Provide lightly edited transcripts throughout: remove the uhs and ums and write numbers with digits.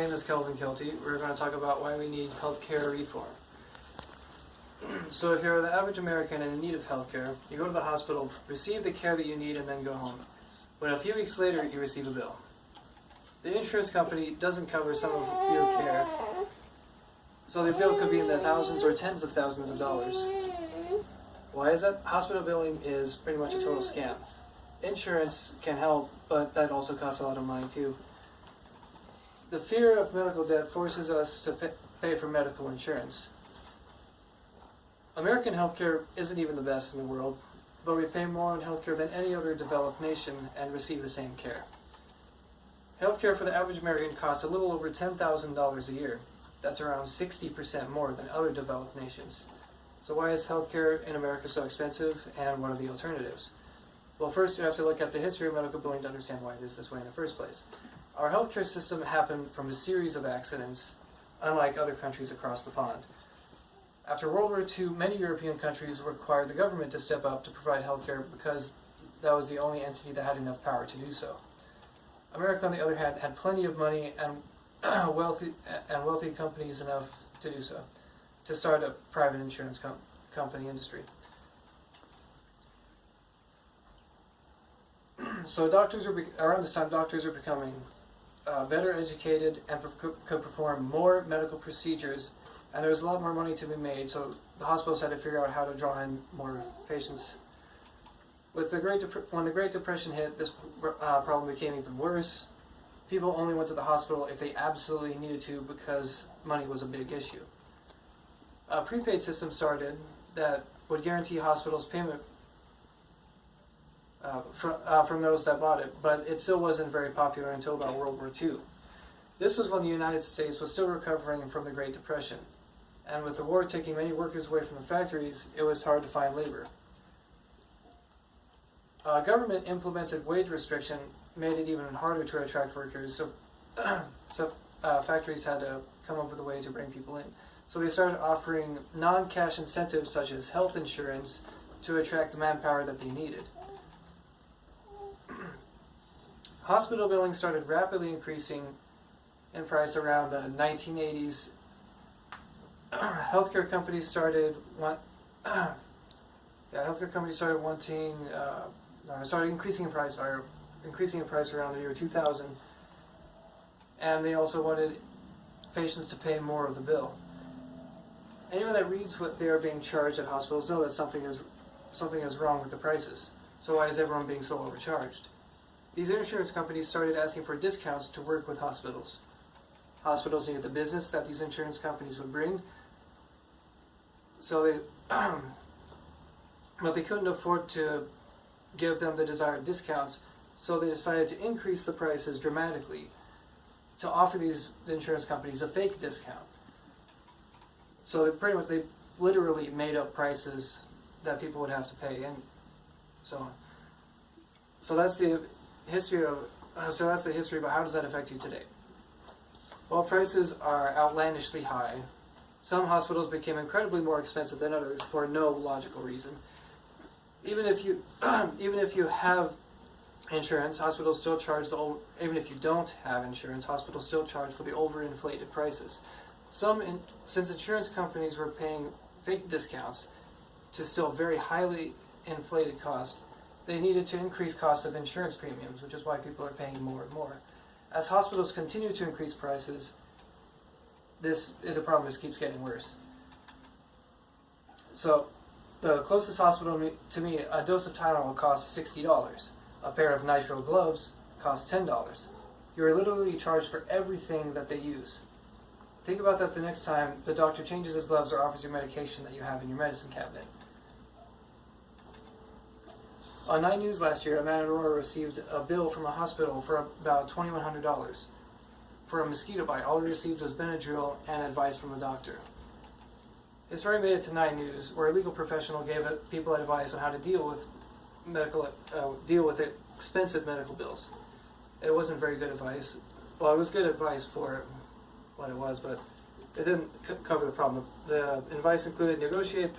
name is Kelvin Keltie. We're going to talk about why we need healthcare reform. So if you're the average American and in need of healthcare, you go to the hospital, receive the care that you need, and then go home. But a few weeks later, you receive a bill. The insurance company doesn't cover some of your care, so the bill could be in the thousands or tens of thousands of dollars. Why is that? Hospital billing is pretty much a total scam. Insurance can help, but that also costs a lot of money too. The fear of medical debt forces us to pay for medical insurance. American healthcare isn't even the best in the world, but we pay more on healthcare than any other developed nation and receive the same care. Healthcare for the average American costs a little over $10,000 a year. That's around 60% more than other developed nations. So why is healthcare in America so expensive, and what are the alternatives? Well, first you have to look at the history of medical billing to understand why it is this way in the first place. Our healthcare system happened from a series of accidents, unlike other countries across the pond. After World War II, many European countries required the government to step up to provide healthcare because that was the only entity that had enough power to do so. America, on the other hand, had plenty of money and wealthy companies enough to do so, to start a private insurance company industry. So around this time, doctors are becoming better educated and could perform more medical procedures, and there was a lot more money to be made, so the hospitals had to figure out how to draw in more patients. When the Great Depression hit, this problem became even worse. People only went to the hospital if they absolutely needed to because money was a big issue. A prepaid system started that would guarantee hospitals payment from those that bought it, but it still wasn't very popular until about World War II. This was when the United States was still recovering from the Great Depression, and with the war taking many workers away from the factories, it was hard to find labor. Government implemented wage restriction, made it even harder to attract workers, so factories had to come up with a way to bring people in. So they started offering non-cash incentives such as health insurance to attract the manpower that they needed. Hospital billing started rapidly increasing in price around the 1980s. Healthcare companies started increasing in price around the year 2000, and they also wanted patients to pay more of the bill. Anyone that reads what they are being charged at hospitals know that something is wrong with the prices. So why is everyone being so overcharged? These insurance companies started asking for discounts to work with hospitals. Hospitals needed the business that these insurance companies would bring, but they couldn't afford to give them the desired discounts, so they decided to increase the prices dramatically to offer these insurance companies a fake discount. So they literally made up prices that people would have to pay, and so on. So that's the history about how does that affect you today. While prices are outlandishly high, some hospitals became incredibly more expensive than others for no logical reason. Even if you have insurance, hospitals still charge even if you don't have insurance, hospitals still charge for the overinflated prices. Since insurance companies were paying fake discounts to still very highly inflated costs, they needed to increase costs of insurance premiums, which is why people are paying more and more. As hospitals continue to increase prices, the problem just keeps getting worse. So, the closest hospital to me, a dose of Tylenol will cost $60. A pair of nitrile gloves costs $10. You're literally charged for everything that they use. Think about that the next time the doctor changes his gloves or offers you medication that you have in your medicine cabinet. On 9 News last year, a man in Aurora received a bill from a hospital for about $2,100 for a mosquito bite. All he received was Benadryl and advice from the doctor. His story made it to 9 News, where a legal professional gave people advice on how to deal with expensive medical bills. It wasn't very good advice. Well, it was good advice for what it was, but it didn't cover the problem. The advice included negotiate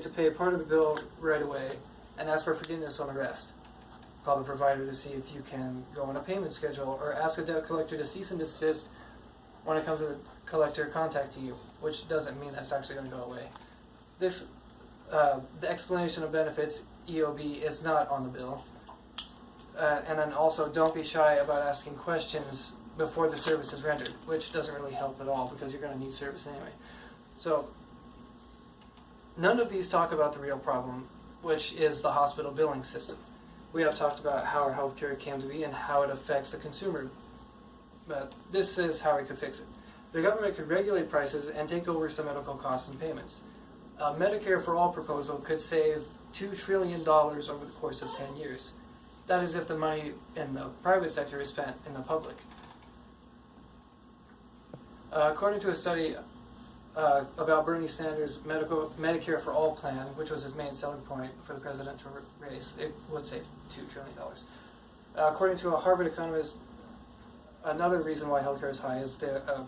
to pay part of the bill right away, and ask for forgiveness on the rest. call the provider to see if you can go on a payment schedule, or ask a debt collector to cease and desist when it comes to the collector contacting you, which doesn't mean that's actually going to go away. This, the explanation of benefits, EOB, is not on the bill. And then also, don't be shy about asking questions before the service is rendered, which doesn't really help at all because you're going to need service anyway. So, none of these talk about the real problem, which is the hospital billing system. We have talked about how our healthcare came to be and how it affects the consumer. But this is how we could fix it. The government could regulate prices and take over some medical costs and payments. A Medicare for All proposal could save $2 trillion over the course of 10 years. That is if the money in the private sector is spent in the public. According to a study about Bernie Sanders' Medicare for All plan, which was his main selling point for the presidential race, it would save $2 trillion. According to a Harvard economist, another reason why healthcare is high is the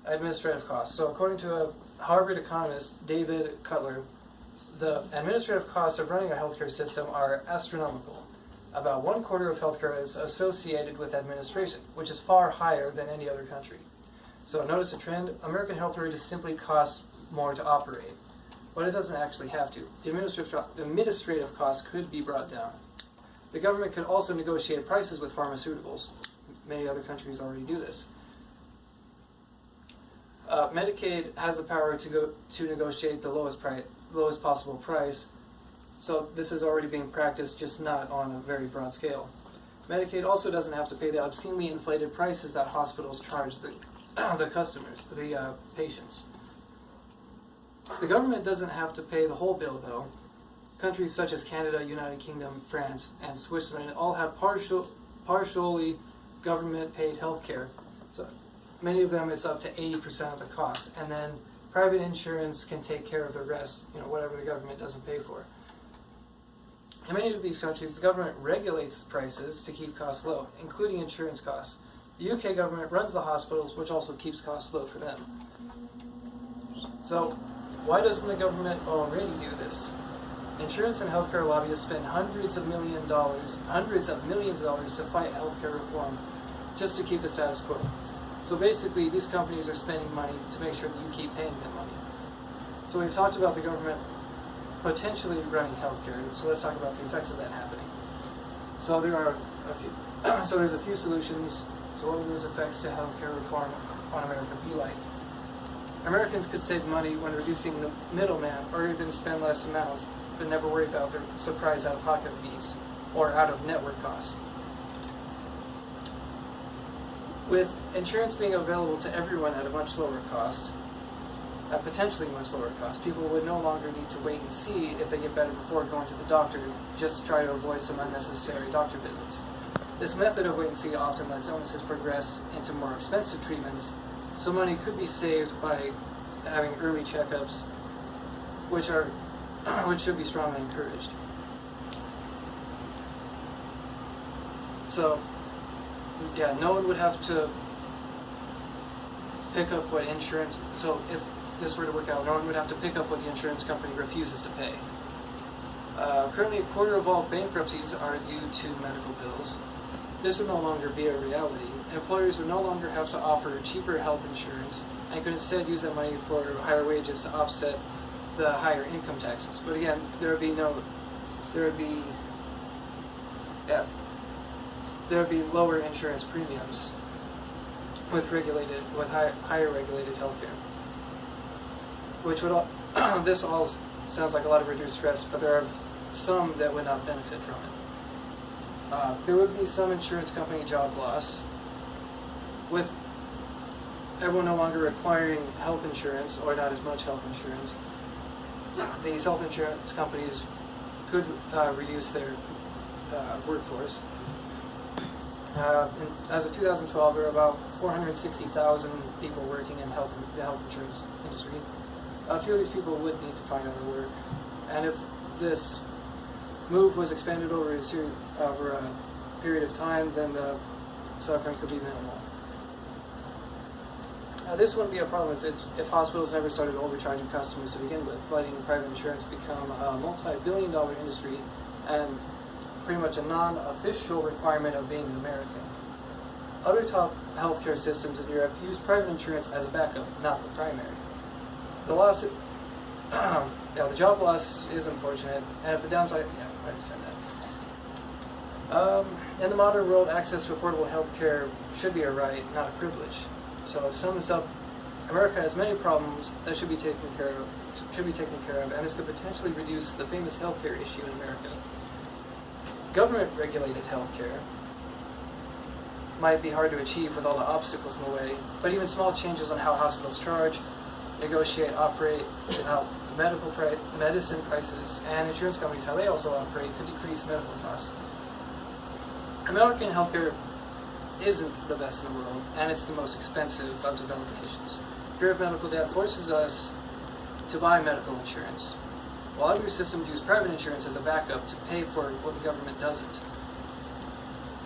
administrative costs. So according to a Harvard economist, David Cutler, the administrative costs of running a healthcare system are astronomical. About 1/4 of healthcare is associated with administration, which is far higher than any other country. So notice a trend. American healthcare just simply costs more to operate, but it doesn't actually have to. The administrative costs could be brought down. The government could also negotiate prices with pharmaceuticals. Many other countries already do this. Medicaid has the power to negotiate the lowest possible price. So this is already being practiced, just not on a very broad scale. Medicaid also doesn't have to pay the obscenely inflated prices that hospitals charge the customers, the patients. The government doesn't have to pay the whole bill, though. Countries such as Canada, United Kingdom, France, and Switzerland all have partially government-paid health care. So many of them, it's up to 80% of the cost. And then private insurance can take care of the rest, whatever the government doesn't pay for. In many of these countries, the government regulates the prices to keep costs low, including insurance costs. The UK government runs the hospitals, which also keeps costs low for them. So, why doesn't the government already do this? Insurance and healthcare lobbyists spend hundreds of millions of dollars to fight healthcare reform just to keep the status quo. So basically, these companies are spending money to make sure that you keep paying them money. So we've talked about the government potentially running healthcare. So let's talk about the effects of that happening. So there's a few solutions. So what would those effects to healthcare reform on America be like? Americans could save money when reducing the middleman, or even spend less amounts, but never worry about their surprise out-of-pocket fees or out-of-network costs. With insurance being available to everyone at a much lower cost, at potentially much lower cost, people would no longer need to wait and see if they get better before going to the doctor just to try to avoid some unnecessary doctor visits. This method of wait and see often lets illnesses progress into more expensive treatments, so money could be saved by having early checkups, which should be strongly encouraged. So, yeah, no one would have to pick up what insurance. So if this were to work out, no one would have to pick up what the insurance company refuses to pay. Currently, 1/4 of all bankruptcies are due to medical bills. This would no longer be a reality. Employers would no longer have to offer cheaper health insurance and could instead use that money for higher wages to offset the higher income taxes. But again, there would be lower insurance premiums with higher regulated healthcare. Which would this all sounds like a lot of reduced stress, but there are some that would not benefit from it. There would be some insurance company job loss, with everyone no longer requiring health insurance or not as much health insurance. These health insurance companies could reduce their workforce. As of 2012, there were about 460,000 people working in the health insurance industry. A few of these people would need to find other work, and if this move was expanded over a period of time, then the suffering could be minimal. This wouldn't be a problem if hospitals never started overcharging customers to begin with, letting private insurance become a multi-billion-dollar industry and pretty much a non-official requirement of being an American. Other top healthcare systems in Europe use private insurance as a backup, not the primary. The loss, the job loss is unfortunate, and if the downside, I understand that. In the modern world, access to affordable health care should be a right, not a privilege. So to sum this up, America has many problems that should be taken care of, and this could potentially reduce the famous healthcare issue in America. Government-regulated healthcare might be hard to achieve with all the obstacles in the way, but even small changes on how hospitals charge, negotiate, operate, how medicine prices, and insurance companies, how they also operate, could decrease medical costs. American healthcare isn't the best in the world, and it's the most expensive of developed nations. Fear of medical debt forces us to buy medical insurance, while other systems use private insurance as a backup to pay for what the government doesn't.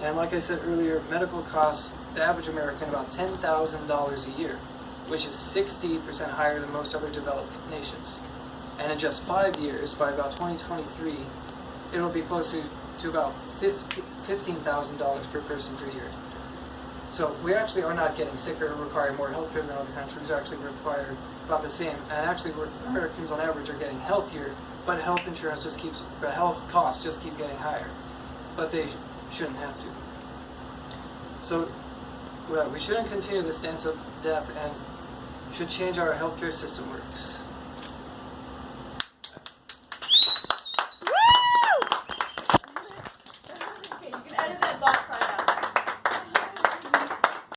And like I said earlier, medical costs the average American about $10,000 a year, which is 60% higher than most other developed nations. And in just 5 years, by about 2023, it'll be closer to about $15,000 per person per year. So we actually are not getting sicker, require more healthcare than other countries, actually require about the same. And actually, Americans on average are getting healthier, but health costs just keep getting higher. But they shouldn't have to. So we shouldn't continue this dance of death and should change how our healthcare system works.